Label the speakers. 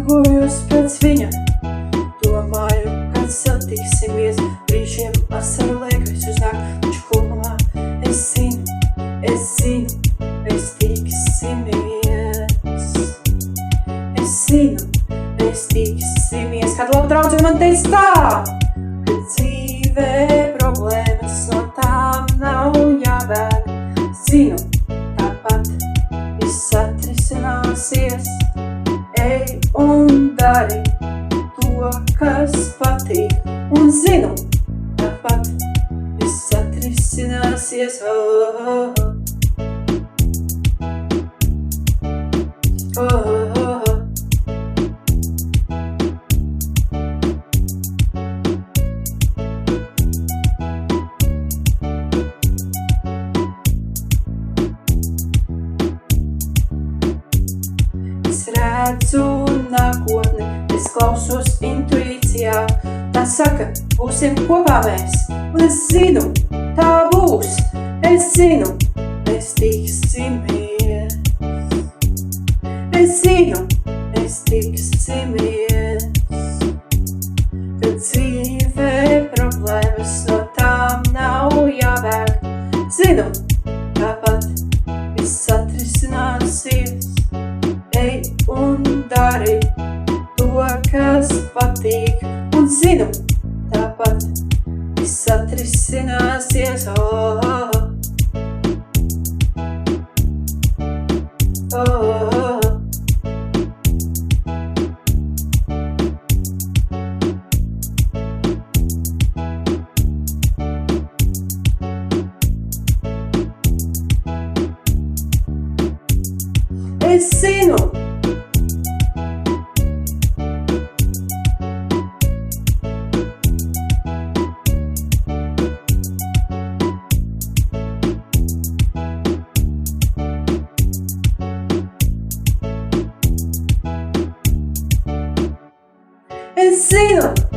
Speaker 1: Ilgojos pēc viņa, domāju, kad satiksimies. Brīžiem asaru liekas uznāk, taču kopumā es zinu, mēs tiksimies. Es zinu, mēs tiksimies. Kad laba draudzene man teica tā, ka dzīvē problēmas no tām nav jābēg. Zinu, tāpat viss atrisināsies. Ej un dari to, kas patīk. Un zinu, tāpat viss atrisināsies. Oh, oh, oh. Oh, oh, oh. Es redzu nākotni, es klausos intuīcijā. Tā saka, būsim kopā mēs, un es zinu, tā būs. Es zinu, mēs tiksimies. Es zinu, mēs tiksimies. Kad dzīvē problēmas no tām nav jābēg. Zinu, tāpat viss atrisināsies. Ej un dari to, kas patīk. Un zinu, tāpat viss atrisināsies. Oh, oh, oh, oh. Es zinu. Es zinu.